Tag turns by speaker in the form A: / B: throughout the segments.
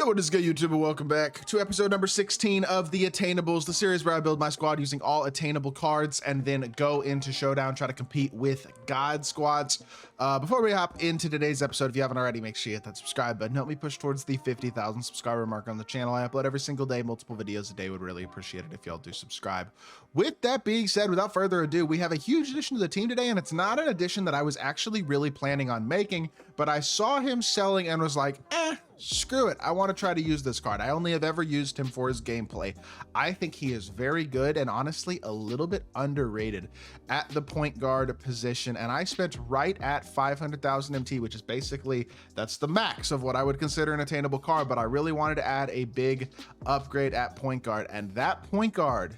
A: Yo, what is good, YouTube, and welcome back to episode number 16 of the Attainables, the series where I build my squad using all attainable cards and then go into Showdown, try to compete with Godsquads. Before we hop into today's episode, if you haven't already, make sure you hit that subscribe button. Help me push towards the 50,000 subscriber mark on the channel. I upload every single day, multiple videos a day. Would really appreciate it if y'all do subscribe. With that being said, without further ado, we have a huge addition to the team today, and it's not an addition that I was actually really planning on making, but I saw him selling and was like, screw it. I want to try to use this card. I only have ever used him for his gameplay. I think he is very good and honestly a little bit underrated at the point guard position. And I spent right at 500,000 MT, which is basically, that's the max of what I would consider an attainable card. But I really wanted to add a big upgrade at point guard. And that point guard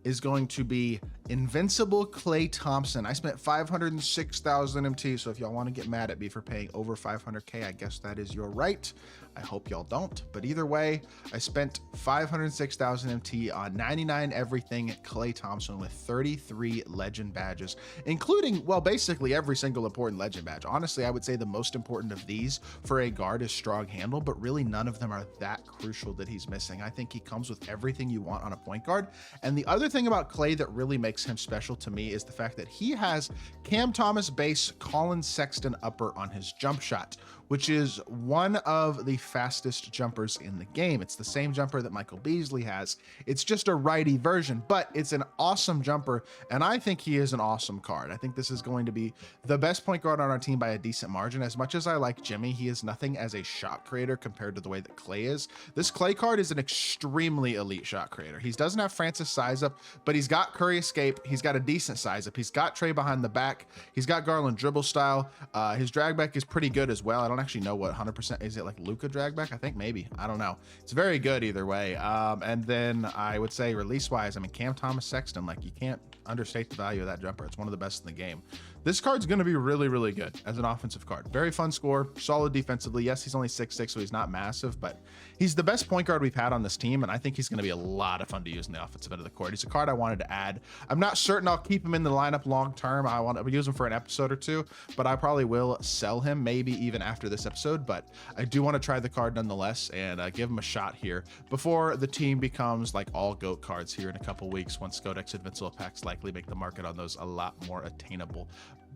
A: is going to be Invincible Klay Thompson. I spent 506,000 MT, so if y'all want to get mad at me for paying over 500K, I guess that is your right. I hope y'all don't, but either way, I spent 506,000 MT on 99 everything Klay Thompson with 33 legend badges, including, well, basically every single important legend badge. Honestly, I would say the most important of these for a guard is strong handle, but really none of them are that crucial that he's missing. I think he comes with everything you want on a point guard. And the other thing about Klay that really makes him special to me is the fact that he has Cam Thomas base, Colin Sexton upper on his jump shot, which is one of the fastest jumpers in the game. It's the same jumper that Michael Beasley has. It's just a righty version, but it's an awesome jumper, and I think he is an awesome card. I think this is going to be the best point guard on our team by a decent margin. As much as I like Jimmy, he is nothing as a shot creator compared to the way that Klay is. This Klay card is an extremely elite shot creator. He doesn't have Francis size up, but he's got Curry escape. He's got a decent size up. He's got Trey behind the back. He's got Garland dribble style. His drag back is pretty good as well. I don't actually know what 100% is. It like Luka drag back? I think maybe. I don't know. It's very good either way. And then I would say release wise, I mean, Cam Thomas Sexton, like you can't understate the value of that jumper. It's one of the best in the game. This card's going to be really, really good as an offensive card. Very fun score, solid defensively. Yes, he's only 6'6", so he's not massive, but he's the best point guard we've had on this team, and I think he's going to be a lot of fun to use in the offensive end of the court. He's a card I wanted to add. I'm not certain I'll keep him in the lineup long term. I want to use him for an episode or two, but I probably will sell him maybe even after this episode, but I do want to try the card nonetheless and give him a shot here before the team becomes like all GOAT cards here in a couple weeks, once Codex Invincible packs likely make the market on those a lot more attainable.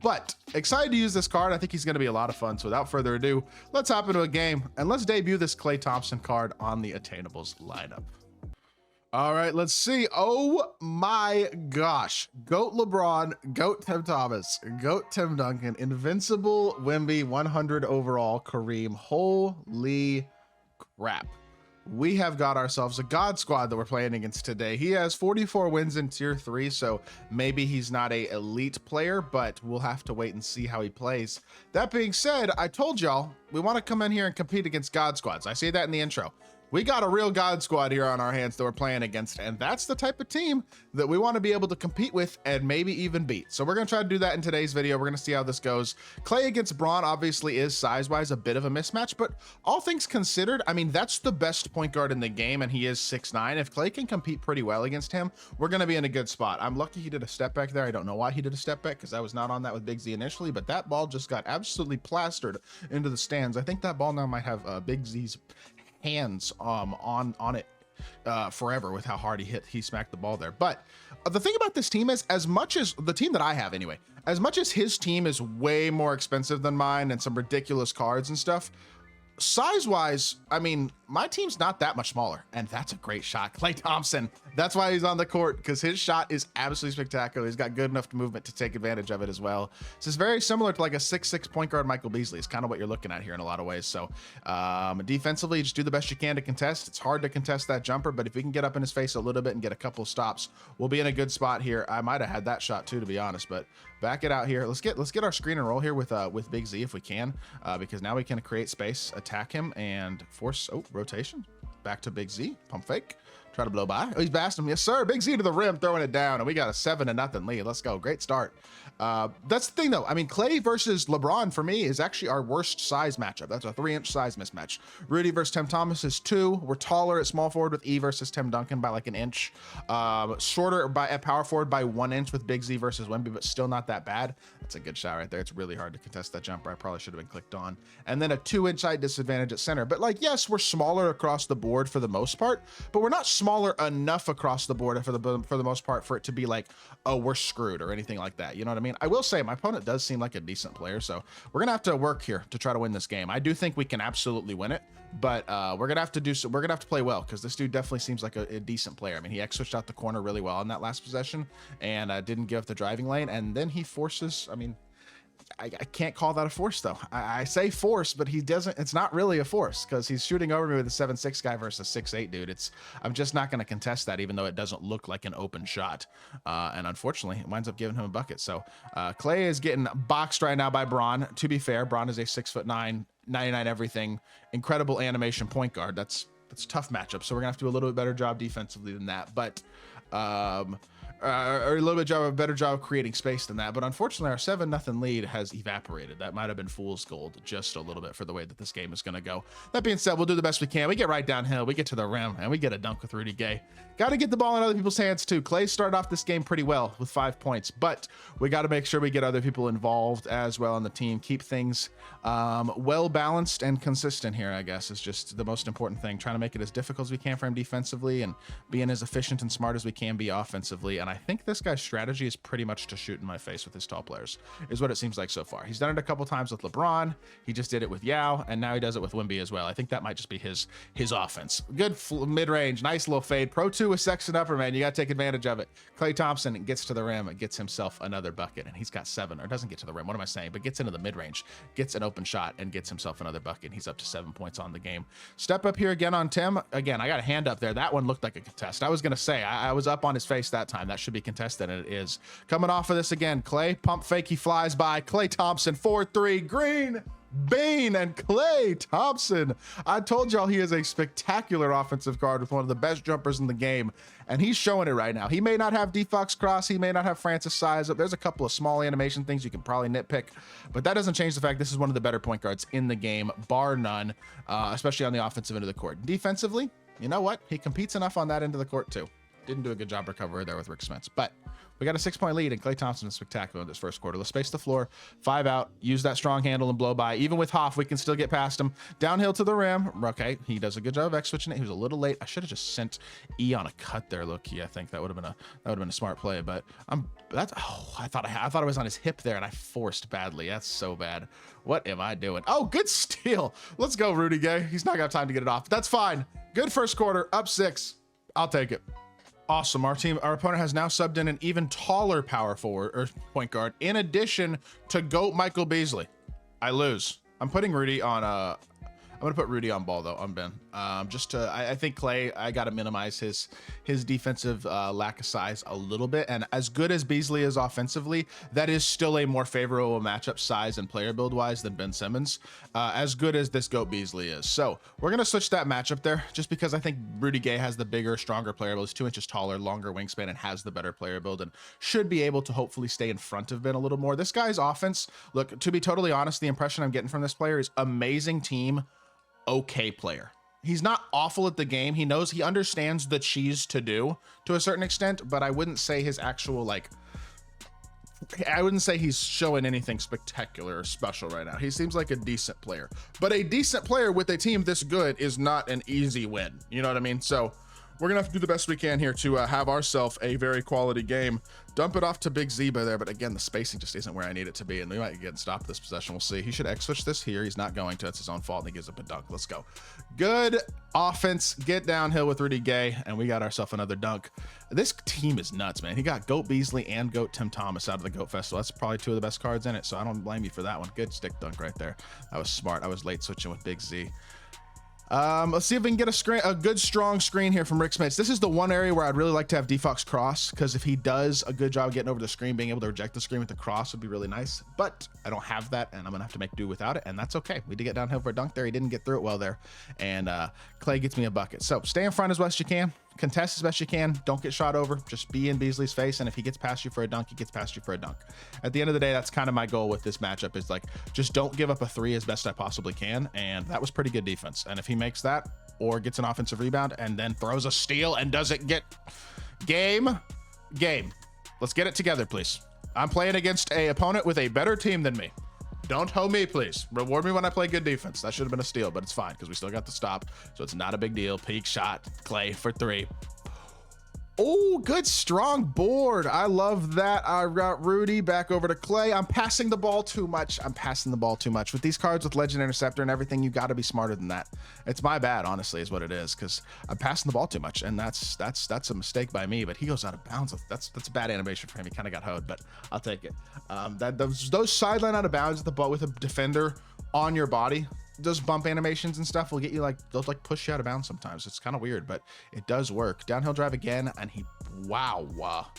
A: But excited to use this card. I think he's going to be a lot of fun. So without further ado, let's hop into a game and let's debut this Klay Thompson card on the Attainables lineup. All right, let's see. Oh my gosh. GOAT LeBron, GOAT Tim Thomas, GOAT Tim Duncan, Invincible Wemby, 100 overall Kareem. Holy crap. We have got ourselves a God Squad that we're playing against today. He has 44 wins in tier 3, so maybe he's not a elite player, but we'll have to wait and see how he plays. That being said, I told y'all we want to come in here and compete against God Squads. I say that in the intro. We got a real God Squad here on our hands that we're playing against, and that's the type of team that we want to be able to compete with and maybe even beat. So we're going to try to do that in today's video. We're going to see how this goes. Klay against Braun obviously is size-wise a bit of a mismatch, but all things considered, I mean, that's the best point guard in the game, and he is 6'9". If Klay can compete pretty well against him, we're going to be in a good spot. I'm lucky he did a step back there. I don't know why he did a step back because I was not on that with Big Z initially, but that ball just got absolutely plastered into the stands. I think that ball now might have Big Z's hands on it forever with how hard he smacked the ball there. But the thing about this team is, as much as the team that I have anyway, as much as his team is way more expensive than mine and some ridiculous cards and stuff, size wise, I mean, my team's not that much smaller, and that's a great shot. Klay Thompson, that's why he's on the court, because his shot is absolutely spectacular. He's got good enough movement to take advantage of it as well. This is very similar to like a 6'6" point guard Michael Beasley. It's kind of what you're looking at here in a lot of ways. So defensively, just do the best you can to contest. It's hard to contest that jumper, but if we can get up in his face a little bit and get a couple of stops, we'll be in a good spot here. I might have had that shot too, to be honest, but back it out here. Let's get our screen and roll here with Big Z if we can, because now we can create space, attack him, and force rotation. Back to Big Z, pump fake, Try to blow by. Oh, he's bashed him. Yes, sir. Big Z to the rim, throwing it down, and we got a 7-0 lead. Let's go. Great start. That's the thing, though. I mean, Clay versus LeBron, for me, is actually our worst size matchup. That's a 3-inch size mismatch. Rudy versus Tim Thomas is 2. We're taller at small forward with E versus Tim Duncan by like an inch. Shorter at power forward by 1 inch with Big Z versus Wemby, but still not that bad. That's a good shot right there. It's really hard to contest that jumper. I probably should have been clicked on. And then a 2-inch height disadvantage at center. But like, yes, we're smaller across the board for the most part, but we're not smaller enough across the board for the most part for it to be like, oh, we're screwed or anything like that. You know what I mean? I will say my opponent does seem like a decent player, so we're gonna have to work here to try to win this game. I do think we can absolutely win it, but we're gonna have to play well, because this dude definitely seems like a decent player. I mean, he X-switched out the corner really well on that last possession and didn't give up the driving lane, and then he forces, I mean, I can't call that a force, though. I say force, but he doesn't. It's not really a force, because he's shooting over me with a 7'6" guy versus a 6'8" dude. I'm just not going to contest that, even though it doesn't look like an open shot. And unfortunately, it winds up giving him a bucket. So Clay is getting boxed right now by Braun. To be fair, Braun is a 6'9", 99 everything, incredible animation point guard. That's a tough matchup. So we're gonna have to do a little bit better job defensively than that. But or a little bit better job of creating space than that. But unfortunately, our 7-0 lead has evaporated. That might have been fool's gold just a little bit for the way that this game is going to go. That being said, we'll do the best we can. We get right downhill, we get to the rim, and we get a dunk with Rudy Gay. Got to get the ball in other people's hands too. Clay started off this game pretty well with 5 points, but we got to make sure we get other people involved as well on the team. Keep things well balanced and consistent here, I guess, is just the most important thing. Trying to make it as difficult as we can for him defensively, and being as efficient and smart as we can be offensively. And I think this guy's strategy is pretty much to shoot in my face with his tall players, is what it seems like so far. He's done it a couple times with LeBron. He just did it with Yao, and now he does it with Wemby as well. I think that might just be his offense. Good mid-range, nice little fade. Pro 2 with Sexton upper, man. You got to take advantage of it. Klay Thompson gets to the rim and gets himself another bucket, and he's got 7, or doesn't get to the rim. What am I saying? But gets into the mid-range, gets an open shot, and gets himself another bucket. He's up to 7 points on the game. Step up here again on Tim. Again, I got a hand up there. That one looked like a contest. I was going to say, I was up on his face that time. That should be contested, and it is. Coming off of this again, Clay, pump fake, he flies by. Klay Thompson, 4-3, green bean, and Klay Thompson. I told y'all he is a spectacular offensive guard with one of the best jumpers in the game, and he's showing it right now. He may not have D-Fox cross, he may not have Francis size up. There's a couple of small animation things you can probably nitpick, but that doesn't change the fact this is one of the better point guards in the game, bar none, especially on the offensive end of the court. Defensively, you know what? He competes enough on that end of the court too. Didn't do a good job recovery there with Rick Smits, but we got a 6-point lead, and Klay Thompson is spectacular in this first quarter. Let's space the floor, 5 out, use that strong handle and blow by. Even with Hoff, we can still get past him. Downhill to the rim. Okay, he does a good job of X-switching it. He was a little late. I should have just sent E on a cut there, low-key. I think that would have been a smart play. But I thought I was on his hip there, and I forced badly. That's so bad. What am I doing? Oh, good steal. Let's go, Rudy Gay. He's not gonna have time to get it off. That's fine. Good first quarter. Up 6. I'll take it. Awesome. Our opponent has now subbed in an even taller power forward or point guard, in addition to GOAT Michael Beasley. I lose. I'm putting Rudy on I'm gonna put Rudy on ball though, on Ben. I think Clay, I gotta minimize his defensive lack of size a little bit. And as good as Beasley is offensively, that is still a more favorable matchup size and player build wise than Ben Simmons. As good as this GOAT Beasley is. So we're gonna switch that matchup there, just because I think Rudy Gay has the bigger, stronger player build. He's 2 inches taller, longer wingspan, and has the better player build, and should be able to hopefully stay in front of Ben a little more. This guy's offense, look, to be totally honest, the impression I'm getting from this player is amazing team, okay player. He's not awful at the game. He understands the cheese to do to a certain extent, but I wouldn't say his actual, I wouldn't say he's showing anything spectacular or special right now. He seems like a decent player, but a decent player with a team this good is not an easy win. You know what I mean? So we're gonna have to do the best we can here to have ourselves a very quality game. Dump it off to Big Zeba there, but again, the spacing just isn't where I need it to be, and we might get stopped this possession. We'll see. He should X-switch this here. He's not going to. It's his own fault, and he gives up a dunk. Let's go. Good offense. Get downhill with Rudy Gay, and we got ourselves another dunk. This team is nuts, man. He got GOAT Beasley and GOAT Tim Thomas out of the GOAT Festival. That's probably 2 of the best cards in it, so I don't blame you for that one. Good stick dunk right there. That was smart. I was late switching with Big Z. Let's see if we can get a good strong screen here from Rick Smits. This is the one area where I'd really like to have D-Fox cross, because if he does a good job getting over the screen, being able to reject the screen with the cross would be really nice, but I don't have that, and I'm gonna have to make do without it, and that's okay. We did get downhill for a dunk there. He didn't get through it well there, and Clay gets me a bucket. So stay in front as best you can. contest as best you can. Don't get shot over. Just be in Beasley's face. And if he gets past you for a dunk, he gets past you for a dunk. At the end of the day, that's kind of my goal with this matchup, is like, just don't give up a 3 as best I possibly can. And that was pretty good defense. And if he makes that or gets an offensive rebound and then throws a steal and doesn't get game, let's get it together, please. I'm playing against a opponent with a better team than me. Don't hoe me, please. Reward me when I play good defense. That should have been a steal, but it's fine because we still got the stop. So it's not a big deal. Peak shot, Clay for 3. Oh, good strong board. I love that. I got Rudy back over to Clay. I'm passing the ball too much. With these cards with Legend Interceptor and everything, you got to be smarter than that. It's my bad, honestly, is what it is, because I'm passing the ball too much, and that's a mistake by me. But he goes out of bounds. That's a bad animation for him. He kind of got hoed, but I'll take it. Those sideline out of bounds at the ball with a defender on your body, those bump animations and stuff will get you, like, they'll like push you out of bounds sometimes. It's kind of weird, but it does work. Downhill drive again, and wow.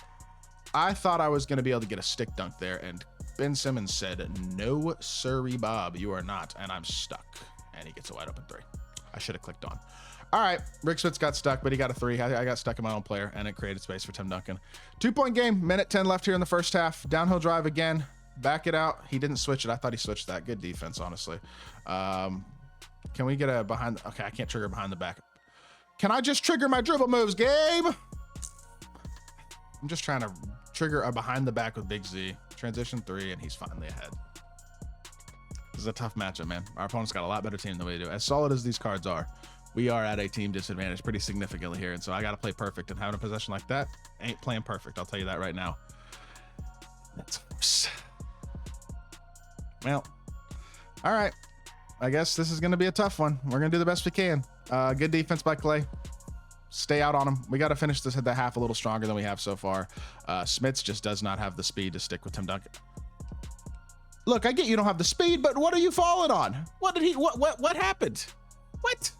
A: I thought I was going to be able to get a stick dunk there, and Ben Simmons said, no sirree, Bob, you are not, and I'm stuck. And he gets a wide open 3. I should have clicked on. All right, Rick Switz got stuck, but he got a 3. I got stuck in my own player, and it created space for Tim Duncan. 2-point game, minute 10 left here in the first half. Downhill drive again. Back it out. He didn't switch it. I thought he switched that. Good defense, honestly. Can we get a behind? Okay, I can't trigger behind the back. Can I just trigger my dribble moves, Gabe? I'm just trying to trigger a behind the back with Big Z. Transition 3, and he's finally ahead. This is a tough matchup, man. Our opponent's got a lot better team than we do. As solid as these cards are, we are at a team disadvantage pretty significantly here, and so I got to play perfect, and having a possession like that ain't playing perfect. I'll tell you that right now. That's worse. Well, all right. I guess this is going to be a tough one. We're going to do the best we can. Good defense by Clay. Stay out on him. We got to finish this at the half a little stronger than we have so far. Smits just does not have the speed to stick with Tim Duncan. Look, I get you don't have the speed, but what are you falling on? What happened? What?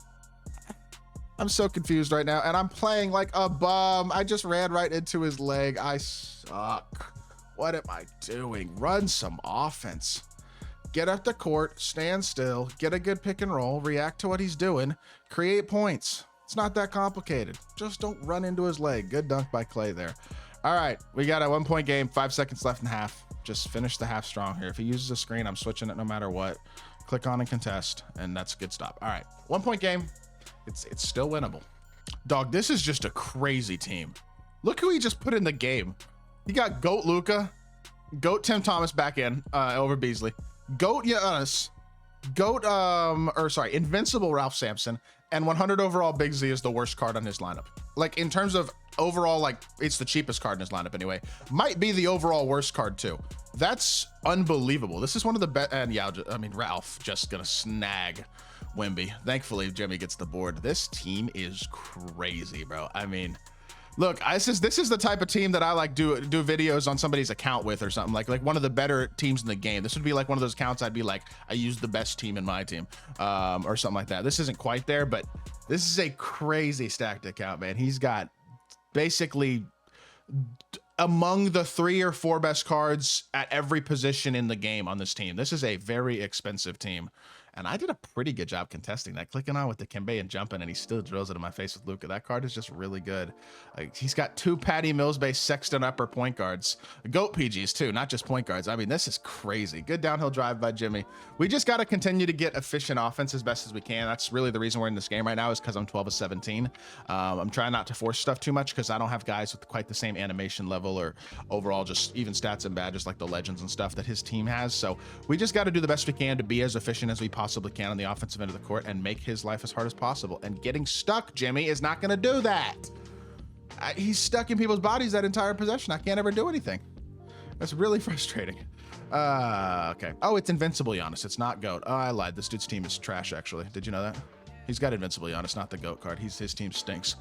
A: I'm so confused right now, and I'm playing like a bum. I just ran right into his leg. I suck. What am I doing? Run some offense. Get up the court, stand still, get a good pick and roll, react to what he's doing, create points. It's not that complicated. Just don't run into his leg. Good dunk by Clay there. All right, we got a 1-point game, 5 seconds left in half. Just finish the half strong here. If he uses a screen, I'm switching it no matter what. Click on and contest, and that's a good stop. All right, 1-point game. It's still winnable. Dog, this is just a crazy team. Look who he just put in the game. He got GOAT Luka, GOAT Tim Thomas back in over Beasley. GOAT Giannis, Invincible Ralph Sampson, and 100 overall Big Z is the worst card on his lineup. Like, in terms of overall, like, it's the cheapest card in his lineup anyway. Might be the overall worst card too. That's unbelievable. This is one of the best, and yeah, I mean, Ralph just gonna snag Wemby. Thankfully, Jimmy gets the board. This team is crazy, bro. I mean, look, this is the type of team that I like do videos on somebody's account with or something, like one of the better teams in the game. This would be like one of those accounts I'd be like, I used the best team in my team, or something like that. This isn't quite there, but this is a crazy stacked account, man. He's got basically among the 3 or 4 best cards at every position in the game on this team. This is a very expensive team. And I did a pretty good job contesting that, clicking on with the Kimbe and jumping, and he still drills it in my face with Luka. That card is just really good. Like, he's got 2 Patty Mills-based Sexton upper point guards. GOAT PGs, too, not just point guards. I mean, this is crazy. Good downhill drive by Jimmy. We just got to continue to get efficient offense as best as we can. That's really the reason we're in this game right now, is because I'm 12 of 17. I'm trying not to force stuff too much because I don't have guys with quite the same animation level or overall just even stats and badges like the legends and stuff that his team has. So we just got to do the best we can to be as efficient as we possibly can on the offensive end of the court and make his life as hard as possible. And getting stuck, Jimmy, is not going to do that. He's stuck in people's bodies that entire possession. I can't ever do anything. That's really frustrating. Okay. Oh, it's Invincible Giannis. It's not GOAT. Oh, I lied. This dude's team is trash, actually. Did you know that? He's got Invincible Giannis, not the GOAT card. His team stinks.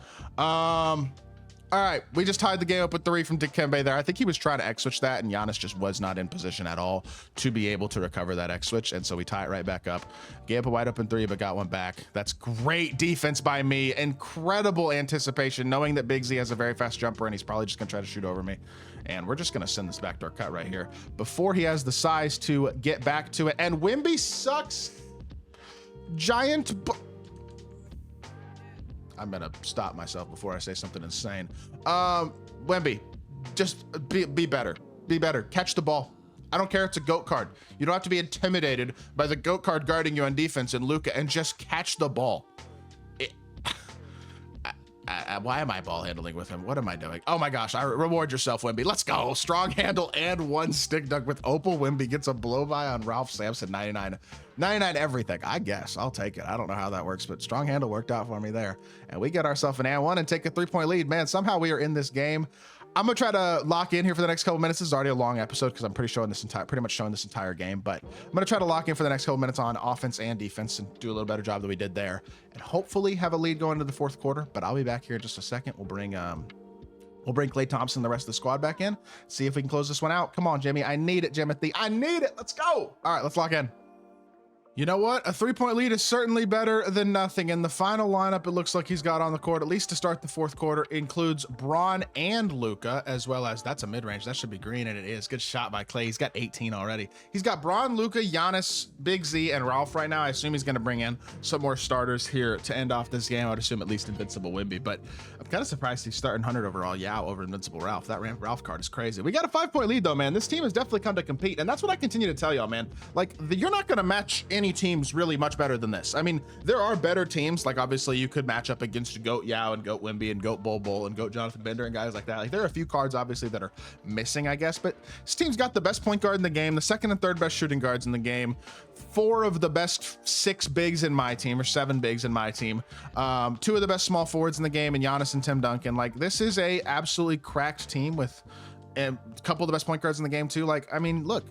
A: All right, we just tied the game up with 3 from Dikembe there. I think he was trying to X-switch that, and Giannis just was not in position at all to be able to recover that X-switch, and so we tie it right back up. Gave up a wide open 3, but got one back. That's great defense by me. Incredible anticipation, knowing that Big Z has a very fast jumper, and he's probably just going to try to shoot over me. And we're just going to send this backdoor cut right here before he has the size to get back to it. And Wemby sucks. I'm gonna stop myself before I say something insane. Wemby, just be better. Be better. Catch the ball. I don't care. It's a GOAT card. You don't have to be intimidated by the GOAT card guarding you on defense and Luka, and just catch the ball. Why am I ball handling with him? What am I doing? Oh my gosh, reward yourself, Wemby. Let's go. Strong handle and 1 stick dunk with Opal. Wemby gets a blow by on Ralph Sampson. 99 everything. I guess I'll take it. I don't know how that works, but strong handle worked out for me there. And we get ourselves an and 1 and take a 3-point lead. Man, somehow we are in this game. I'm gonna try to lock in here for the next couple minutes. This is already a long episode because I'm pretty much showing this entire game, but I'm gonna try to lock in for the next couple minutes on offense and defense and do a little better job than we did there, and hopefully have a lead going into the 4th quarter. But I'll be back here in just a second. We'll bring Klay Thompson and the rest of the squad back in, see if we can close this one out. Come on, Jimmy. I need it, Jimothy. I need it. Let's go. All right, let's lock in. You know what? A 3-point lead is certainly better than nothing. And the final lineup, it looks like he's got on the court, at least to start the 4th quarter, includes Braun and Luka, as well as, that's a mid-range. That should be green, and it is. Good shot by Klay. He's got 18 already. He's got Braun, Luka, Giannis, Big Z, and Ralph right now. I assume he's going to bring in some more starters here to end off this game. I would assume at least Invincible Wemby, but I'm kind of surprised he's starting 100 overall Yao over Invincible Ralph. That Ralph card is crazy. We got a 5-point lead, though, man. This team has definitely come to compete, and that's what I continue to tell y'all, man. Like, you're not going to match any teams really much better than this. I mean, there are better teams. Like, obviously you could match up against GOAT Yao and GOAT Wemby and GOAT Bol and GOAT Jonathan Bender and guys like that. Like, there are a few cards obviously that are missing, I guess, but this team's got the best point guard in the game, the 2nd and 3rd best shooting guards in the game, 4 of the best 6 bigs in my team, or 7 bigs in my team, 2 of the best small forwards in the game, and Giannis and Tim Duncan. Like, this is a absolutely cracked team with a couple of the best point guards in the game too. Like, I mean, look,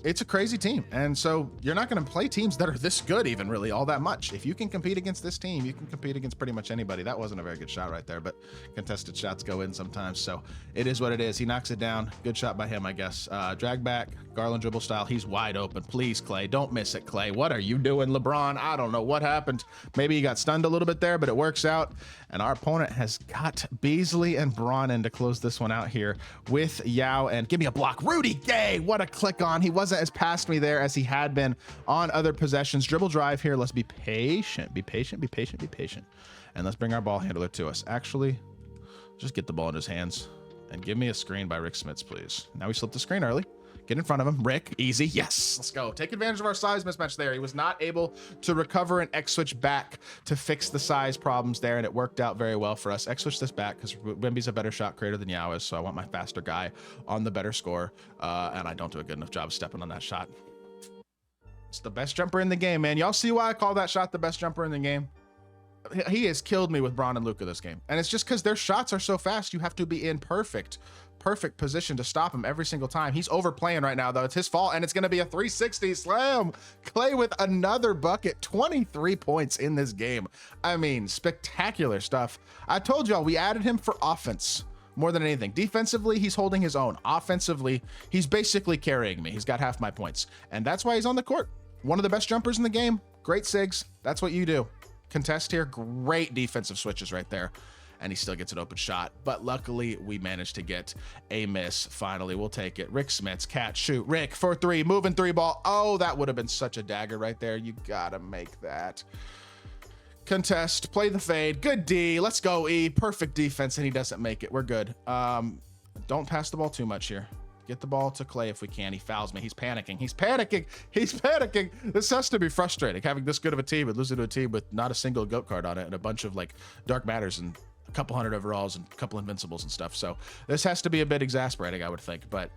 A: it's a crazy team. And so you're not going to play teams that are this good even really all that much. If you can compete against this team, you can compete against pretty much anybody. That wasn't a very good shot right there, but contested shots go in sometimes. So it is what it is. He knocks it down. Good shot by him, I guess. Drag back, Garland dribble style. He's wide open. Please, Klay, don't miss it, Klay. What are you doing, LeBron? I don't know what happened. Maybe he got stunned a little bit there, but it works out. And our opponent has got Beasley and Braun in to close this one out here with Yao. And give me a block. Rudy Gay, what a click on. He wasn't as past me there as he had been on other possessions. Dribble drive here. Let's be patient. Be patient. Be patient. Be patient. And let's bring our ball handler to us. Actually, just get the ball in his hands and give me a screen by Rick Smits, please. Now we slipped the screen early. Get in front of him. Rick, easy. Yes, let's go. Take advantage of our size mismatch there. He was not able to recover an X-switch back to fix the size problems there, and it worked out very well for us. X-switch this back because Wemby's a better shot creator than Yao is, so I want my faster guy on the better score, and I don't do a good enough job stepping on that shot. It's the best jumper in the game, man. Y'all see why I call that shot the best jumper in the game? He has killed me with Braun and Luka this game, and it's just because their shots are so fast. You have to be in perfect position to stop him every single time. He's overplaying right now, though. It's his fault, and it's going to be a 360 slam. Klay with another bucket, 23 points in this game. I mean, spectacular stuff. I told y'all we added him for offense more than anything. Defensively, he's holding his own. Offensively, he's basically carrying me. He's got half my points, and that's why he's on the court. One of the best jumpers in the game. Great sigs. That's what you do. Contest here. Great defensive switches right there. And he still gets an open shot. But luckily, we managed to get a miss. Finally, we'll take it. Rick Smits, catch, shoot. Rick for 3, moving 3 ball. Oh, that would have been such a dagger right there. You gotta make that. Contest, play the fade. Good D. Let's go, E. Perfect defense, and he doesn't make it. We're good. Don't pass the ball too much here. Get the ball to Klay if we can. He fouls me. He's panicking. He's panicking. He's panicking. This has to be frustrating, having this good of a team and losing to a team with not a single GOAT card on it and a bunch of like Dark Matters and a couple hundred overalls and a couple Invincibles and stuff. So this has to be a bit exasperating, I would think. But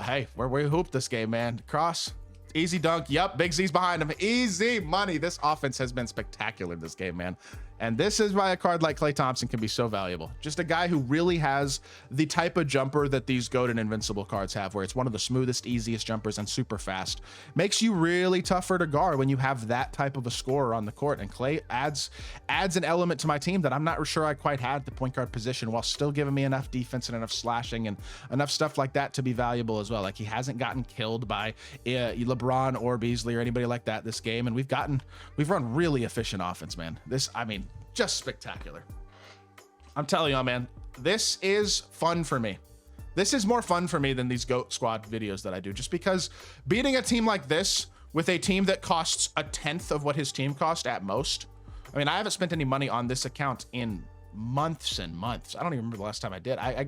A: hey, we hooped this game, man. Cross. Easy dunk. Yep, Big Z's behind him. Easy money. This offense has been spectacular this game, man. And this is why a card like Klay Thompson can be so valuable. Just a guy who really has the type of jumper that these GOAT and Invincible cards have, where it's one of the smoothest, easiest jumpers and super fast. Makes you really tougher to guard when you have that type of a scorer on the court. And Klay adds an element to my team that I'm not sure I quite had at the point guard position, while still giving me enough defense and enough slashing and enough stuff like that to be valuable as well. Like, he hasn't gotten killed by LeBron or Beasley or anybody like that this game. And we've run really efficient offense, man. Just spectacular. I'm telling y'all, man, this is fun for me. This is more fun for me than these GOAT squad videos that I do, just because beating a team like this with a team that costs 1/10 of what his team cost at most. I I mean, I haven't spent any money on this account in months and months. I don't even remember the last time I did. I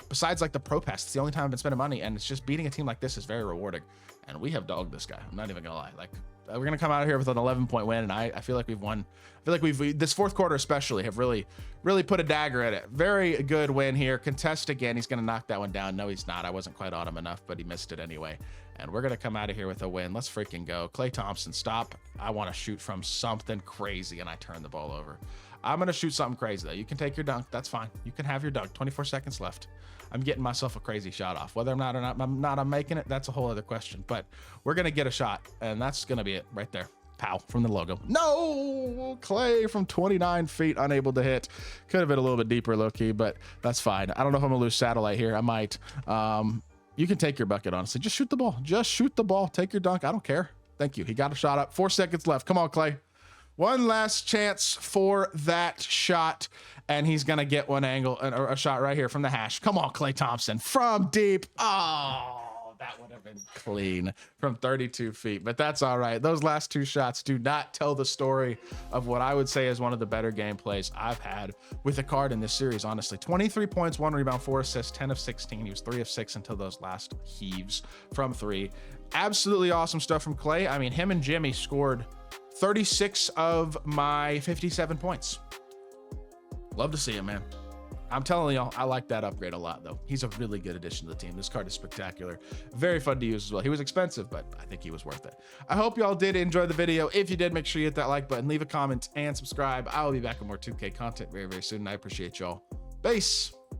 A: besides like the Pro Pass, it's the only time I've been spending money, and it's just beating a team like this is very rewarding. And we have dogged this guy. I'm not even gonna lie. Like, we're gonna come out of here with an 11-point win, and I feel like we've won. I feel like we've this fourth quarter especially have really put a dagger at it. Very good win here. Contest again. He's gonna knock that one down. No, he's not. I wasn't quite on him enough, but he missed it anyway. And we're gonna come out of here with a win. Let's freaking go. Klay Thompson, stop. I want to shoot from something crazy, and I turn the ball over. I'm gonna shoot something crazy though. You can take your dunk. That's fine. You can have your dunk. 24 seconds left. I'm getting myself a crazy shot off. Whether I'm not making it, that's a whole other question. But we're gonna get a shot, and that's gonna be it right there. Pow, from the logo. No, Klay from 29 feet, unable to hit. Could have been a little bit deeper, low key, but that's fine. I don't know if I'm gonna lose satellite here. I might. You can take your bucket, honestly. Just shoot the ball. Just shoot the ball. Take your dunk. I don't care. Thank you. He got a shot up. 4 seconds left. Come on, Klay. One last chance for that shot, and he's gonna get one angle, or a shot right here from the hash. Come on, Klay Thompson from deep. Oh, that would have been clean from 32 feet, but that's all right. Those last 2 shots do not tell the story of what I would say is one of the better gameplays I've had with a card in this series, honestly. 23 points, 1 rebound, 4 assists, 10 of 16. He was 3 of 6 until those last heaves from 3. Absolutely awesome stuff from Klay. I mean, him and Jimmy scored 36 of my 57 points. Love to see him, man. I'm telling y'all, I like that upgrade a lot, though. He's a really good addition to the team. This card is spectacular. Very fun to use as well. He was expensive, but I think he was worth it. I hope y'all did enjoy the video. If you did, make sure you hit that like button, leave a comment, and subscribe. I will be back with more 2K content very, very soon. I appreciate y'all. Peace.